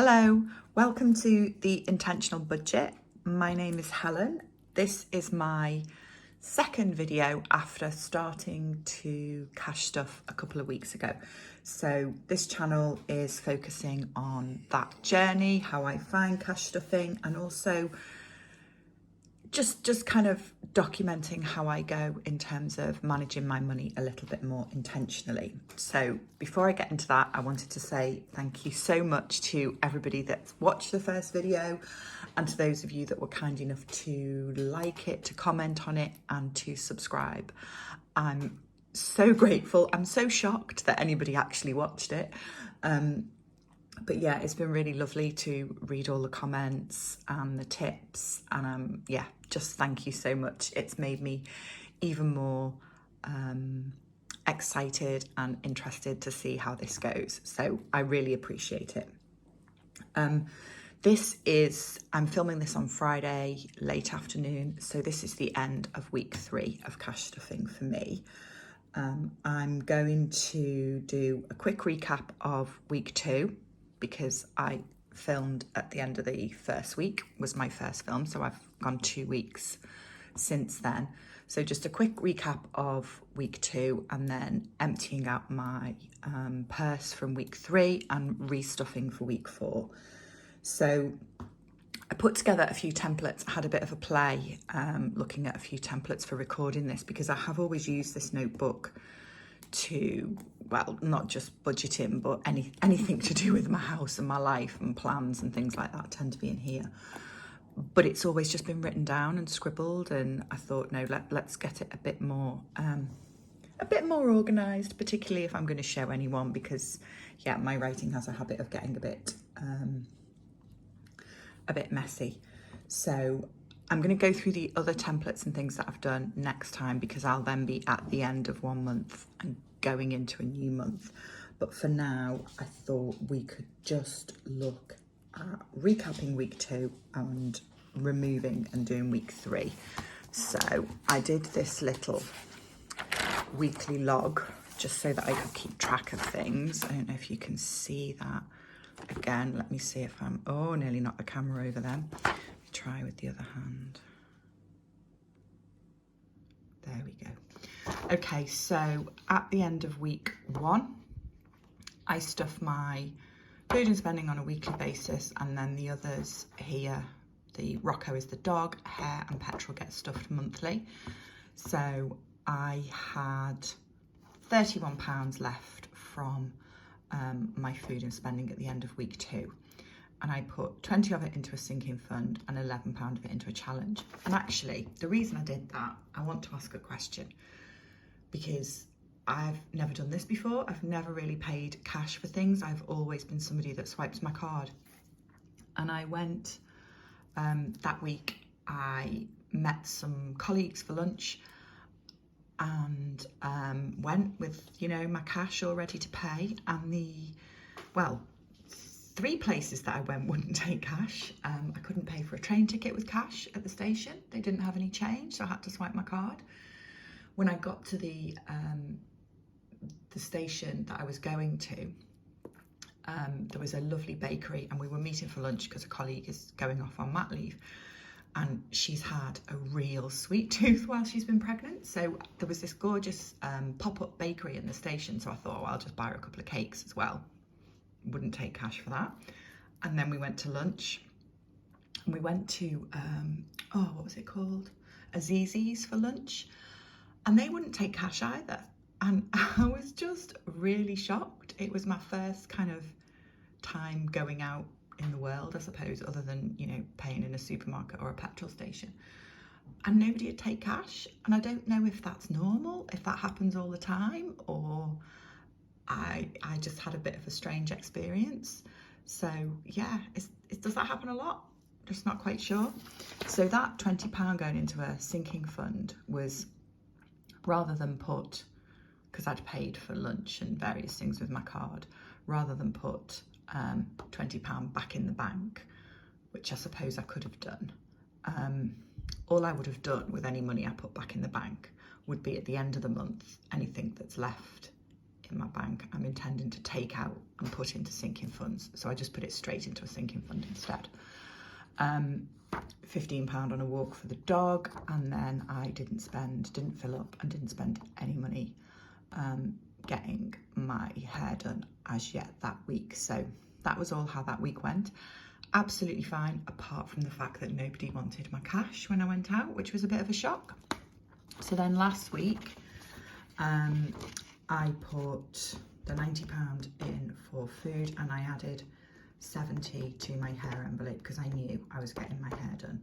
Hello, welcome to the Intentional Budget. My name is Helen. This is my second video after starting to cash stuff a couple of weeks ago. So this channel is focusing on that journey, how I find cash stuffing, and also just kind of documenting how I go in terms of managing my money a little bit more intentionally. So before I get into that, I wanted to say thank you so much to everybody that's watched the first video and to those of you that were kind enough to like it, to comment on it and to subscribe. I'm so grateful. I'm so shocked that anybody actually watched it. But yeah, it's been really lovely to read all the comments and the tips, and just thank you so much. It's made me even more excited and interested to see how this goes. So I really appreciate it. I'm filming this on Friday, late afternoon. So this is the end of week 3 of cash stuffing for me. I'm going to do a quick recap of week 2 because I filmed at the end of the first week, was my first film. So I've gone 2 weeks since then. So just a quick recap of week 2 and then emptying out my purse from week 3 and restuffing for week 4. So I put together a few templates. I had a bit of a play looking at a few templates for recording this because I have always used this notebook to, well, not just budgeting, but anything to do with my house and my life and plans and things like that tend to be in here. But it's always just been written down and scribbled, and I thought, no, let's get it a bit more organised, particularly if I'm going to show anyone, because yeah, my writing has a habit of getting a bit messy. So I'm going to go through the other templates and things that I've done next time, because I'll then be at the end of one month and going into a new month. But for now, I thought we could just look at recapping week 2 and removing and doing week 3. So I did this little weekly log just so that I could keep track of things. I don't know if you can see that. Again, let me see if I'm, nearly knocked the camera over then. Try with the other hand. There we go. Okay, so at the end of week 1, I stuff my food and spending on a weekly basis, and then the others here, the Rocco is the dog, Hair and Petrol get stuffed monthly. So I had £31 left from my food and spending at the end of week 2. And I put 20 of it into a sinking fund and £11 of it into a challenge. And actually, the reason I did that, I want to ask a question, because I've never done this before. I've never really paid cash for things. I've always been somebody that swipes my card. And I went that week, I met some colleagues for lunch and went with, my cash all ready to pay. And 3 places that I went wouldn't take cash. I couldn't pay for a train ticket with cash at the station. They didn't have any change, so I had to swipe my card. When I got to the station that I was going to, there was a lovely bakery, and we were meeting for lunch because a colleague is going off on mat leave, and she's had a real sweet tooth while she's been pregnant. So there was this gorgeous pop-up bakery in the station, so I thought, I'll just buy her a couple of cakes as well. Wouldn't take cash for that. And then we went to lunch, and we went to what was it called, Aziz's for lunch, and they wouldn't take cash either. And I was just really shocked. It was my first kind of time going out in the world, I suppose, other than paying in a supermarket or a petrol station, and nobody would take cash. And I don't know if that's normal, if that happens all the time, or I just had a bit of a strange experience. So yeah, does that happen a lot? Just not quite sure. So that £20 going into a sinking fund was, rather than put, because I'd paid for lunch and various things with my card, rather than put £20 back in the bank, which I suppose I could have done. All I would have done with any money I put back in the bank would be, at the end of the month, anything that's left in my bank I'm intending to take out and put into sinking funds. So I just put it straight into a sinking fund instead. £15 on a walk for the dog, and then I didn't fill up and didn't spend any money getting my hair done as yet that week. So that was all how that week went. Absolutely fine, apart from the fact that nobody wanted my cash when I went out, which was a bit of a shock. So then last week, I put the £90 in for food, and I added 70 to my hair envelope because I knew I was getting my hair done.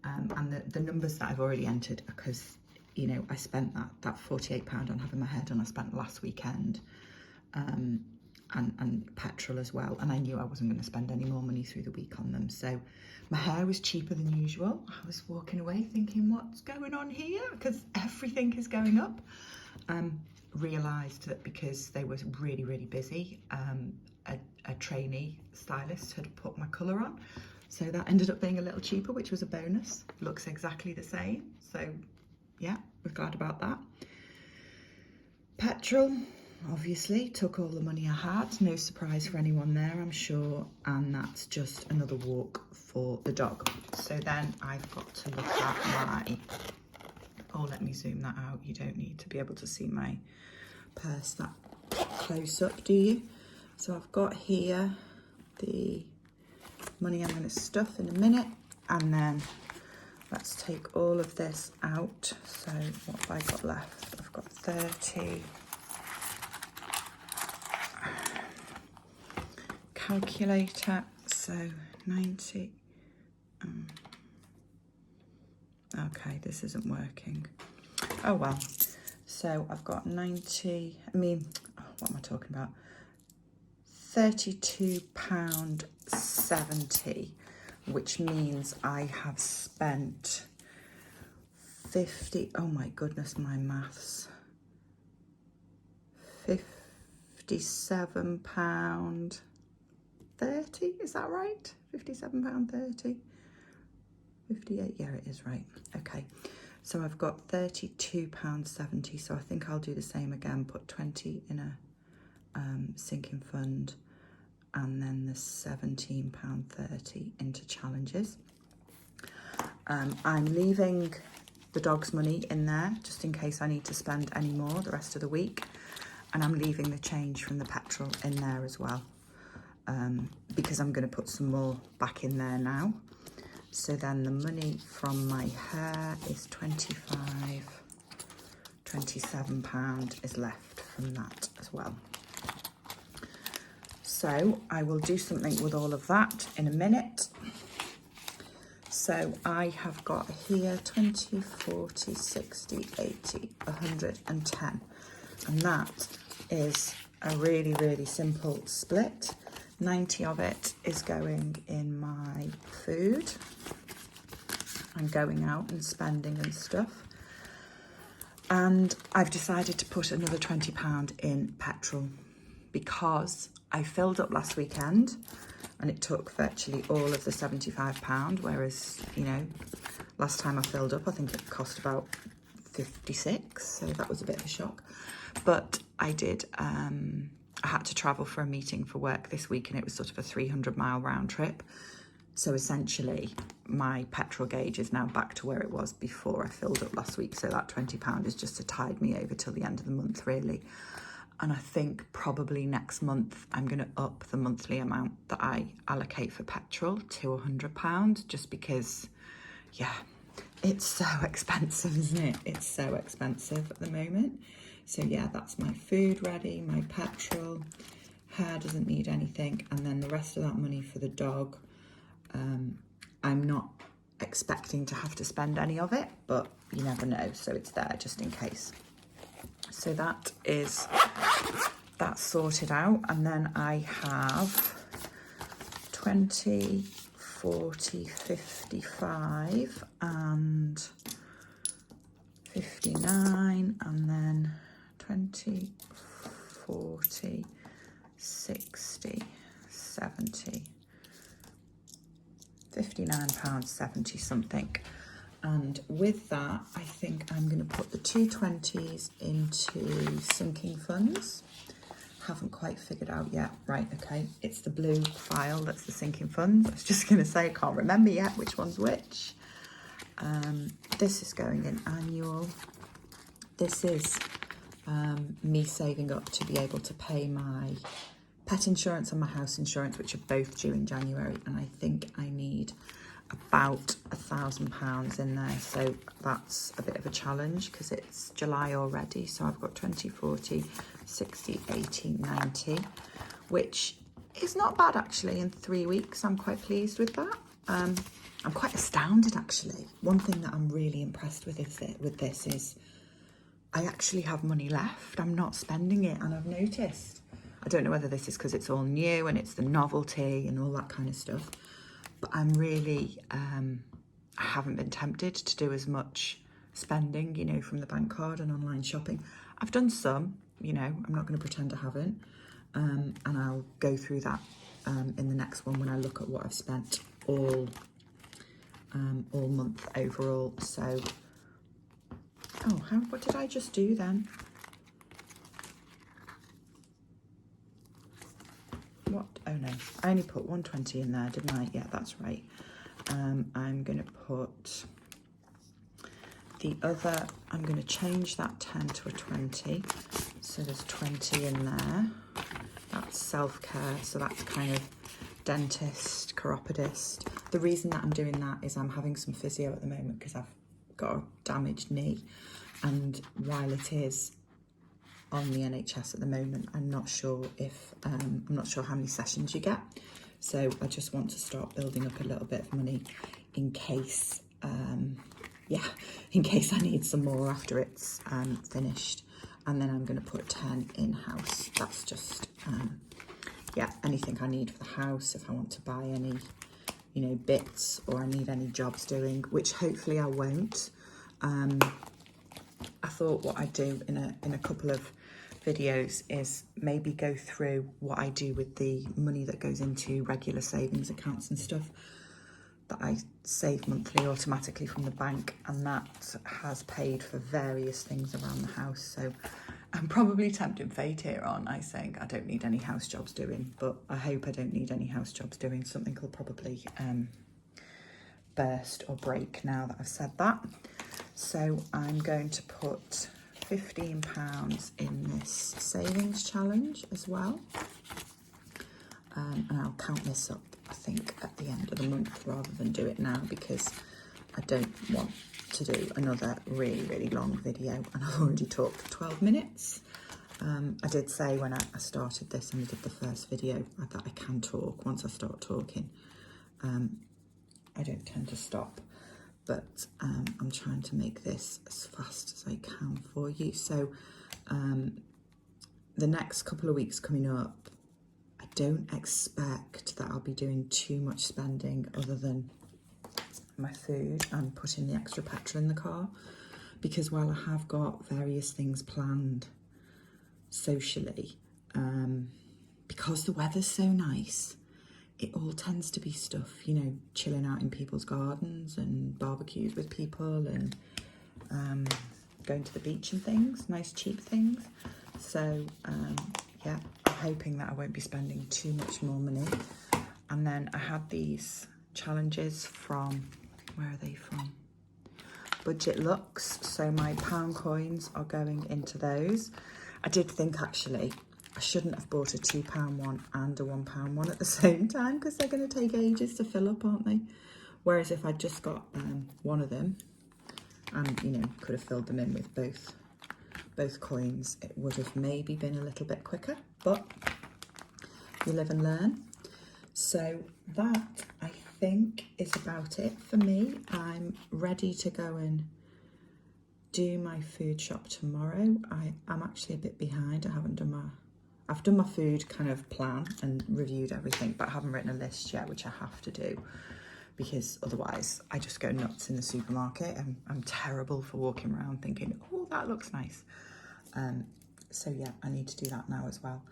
And the numbers that I've already entered, because, you know, I spent that £48 on having my hair done. I spent last weekend, and petrol as well, and I knew I wasn't going to spend any more money through the week on them. So my hair was cheaper than usual. I was walking away thinking, what's going on here? Because everything is going up. Realised that because they were really, really busy, a trainee stylist had put my colour on. So that ended up being a little cheaper, which was a bonus. Looks exactly the same. So yeah, we're glad about that. Petrol, obviously, took all the money I had. No surprise for anyone there, I'm sure. And that's just another walk for the dog. So then I've got to look at my... Oh, let me zoom that out. You don't need to be able to see my purse that close up, do you? So I've got here the money I'm going to stuff in a minute, and then let's take all of this out. So what have I got left? I've got 30. Calculator, so 90. Okay, this isn't working. Oh well. So I've got 90, what am I talking about? £32.70, which means I have spent 50, oh my goodness, my maths. £57.30, is that right? £57.30? 58, yeah, it is right. Okay, so I've got £32.70, so I think I'll do the same again, put 20 in a sinking fund, and then the £17.30 into challenges. I'm leaving the dog's money in there just in case I need to spend any more the rest of the week, and I'm leaving the change from the petrol in there as well, because I'm going to put some more back in there now. So then the money from my hair is £27 is left from that as well. So I will do something with all of that in a minute. So I have got here 20, 40, 60, 80, 110. And that is a really, really simple split. 90 of it is going in my food and going out and spending and stuff. And I've decided to put another £20 in petrol because I filled up last weekend and it took virtually all of the £75, whereas, you know, last time I filled up, I think it cost about 56, so that was a bit of a shock. But I did, I had to travel for a meeting for work this week, and it was sort of a 300-mile round trip. So essentially, my petrol gauge is now back to where it was before I filled up last week. So that £20 is just to tide me over till the end of the month, really. And I think probably next month, I'm going to up the monthly amount that I allocate for petrol to £100, just because, yeah, it's so expensive, isn't it? It's so expensive at the moment. So yeah, that's my food ready, my petrol, hair doesn't need anything, and then the rest of that money for the dog. I'm not expecting to have to spend any of it, but you never know, so it's there just in case. So that's sorted out, and then I have 20, 40, 55 and 59, and then 20, 40, 60, 70, £59.70 something. And with that, I think I'm going to put the two 20s into sinking funds. haven't quite figured out yet. Right, okay, it's the blue file that's the sinking funds. I was just going to say I can't remember yet which one's which. This is going in annual. This is me saving up to be able to pay my pet insurance and my house insurance, which are both due in January, and I think I need about £1,000 in there, so that's a bit of a challenge because it's July already. So I've got 20, 40, 60, 80, 90, which is not bad actually in 3 weeks. I'm quite pleased with that. I'm quite astounded actually. One thing that I'm really impressed with this is I actually have money left. I'm not spending it, and I've noticed, I don't know whether this is because it's all new and it's the novelty and all that kind of stuff, but I'm really, I haven't been tempted to do as much spending, you know, from the bank card and online shopping. I've done some, you know, I'm not going to pretend I haven't, and I'll go through that in the next one when I look at what I've spent all month overall. So, oh, what did I just do then? What? Oh no, I only put 120 in there, didn't I? Yeah, that's right. I'm going to put the other, I'm going to change that 10 to a 20. So there's 20 in there. That's self-care, so that's kind of dentist, chiropodist. The reason that I'm doing that is I'm having some physio at the moment because I've got a damaged knee, and while it is on the NHS at the moment, I'm not sure if I'm not sure how many sessions you get, so I just want to start building up a little bit of money in case in case I need some more after it's finished. And then I'm going to put 10 in-house. That's just anything I need for the house, if I want to buy any, you know, bits, or I need any jobs doing, which hopefully I won't. I thought what I'd do in a couple of videos is maybe go through what I do with the money that goes into regular savings accounts and stuff that I save monthly automatically from the bank, and that has paid for various things around the house. So I'm probably tempting fate here, aren't I, saying I don't need any house jobs doing, but I hope I don't need any house jobs doing. Something will probably burst or break now that I've said that. So I'm going to put £15 in this savings challenge as well. And I'll count this up, I think, at the end of the month rather than do it now, because I don't want to do another really, really long video, and I've already talked for 12 minutes. I did say when I started this and I did the first video, I thought I can talk once I start talking. I don't tend to stop, but I'm trying to make this as fast as I can for you. So the next couple of weeks coming up, I don't expect that I'll be doing too much spending other than my food and putting the extra petrol in the car, because while I have got various things planned socially, because the weather's so nice, it all tends to be stuff, you know, chilling out in people's gardens and barbecues with people and going to the beach and things, nice cheap things. So yeah, I'm hoping that I won't be spending too much more money. And then I had these challenges from, where are they from? Budget Looks. So my pound coins are going into those. I did think actually I shouldn't have bought a £2 one and a £1 one at the same time, because they're going to take ages to fill up, aren't they? Whereas if I'd just got one of them and, you know, could have filled them in with both coins, it would have maybe been a little bit quicker, but you live and learn. So that, I think, is about it for me. I'm ready to go and do my food shop tomorrow. I'm actually a bit behind. I've done my food kind of plan and reviewed everything, but I haven't written a list yet, which I have to do, because otherwise I just go nuts in the supermarket, and I'm terrible for walking around thinking, oh, that looks nice. So yeah, I need to do that now as well.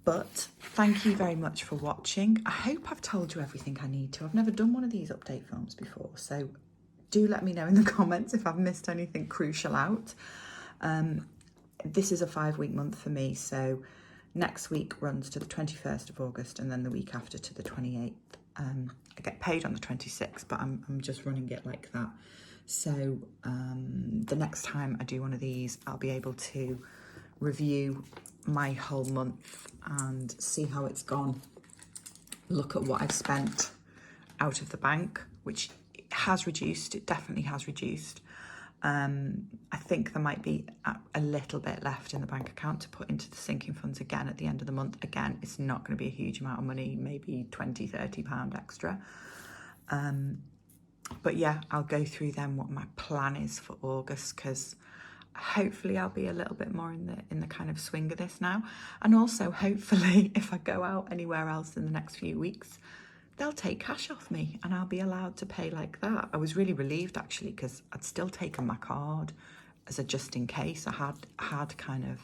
But thank you very much for watching. I hope I've told you everything I need to. I've never done one of these update films before, so do let me know in the comments if I've missed anything crucial out. This is a 5-week month for me, so next week runs to the 21st of August, and then the week after to the 28th. I get paid on the 26th, but I'm just running it like that. So the next time I do one of these, I'll be able to review my whole month and see how it's gone. Look at what I've spent out of the bank, which has reduced. It definitely has reduced. I think there might be a little bit left in the bank account to put into the sinking funds again at the end of the month. Again, it's not going to be a huge amount of money, maybe £20–30 extra. But yeah, I'll go through then what my plan is for August, because hopefully I'll be a little bit more in the kind of swing of this now. And also hopefully if I go out anywhere else in the next few weeks, they'll take cash off me and I'll be allowed to pay like that. I was really relieved actually, because I'd still taken my card as a just in case. I had kind of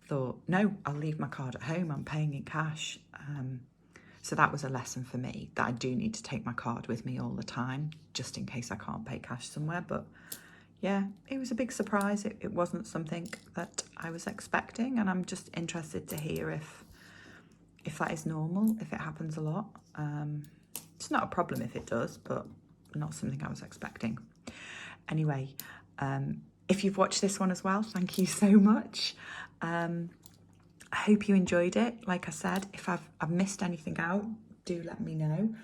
thought, no, I'll leave my card at home, I'm paying in cash. So that was a lesson for me, that I do need to take my card with me all the time, just in case I can't pay cash somewhere. But yeah, it was a big surprise. It wasn't something that I was expecting, and I'm just interested to hear if that is normal, if it happens a lot. It's not a problem if it does, but not something I was expecting. Anyway, if you've watched this one as well, thank you so much. I hope you enjoyed it. Like I said, if I've missed anything out, do let me know.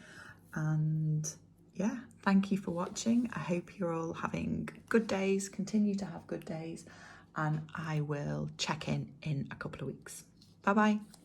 And yeah, thank you for watching. I hope you're all having good days, continue to have good days, and I will check in a couple of weeks. Bye bye.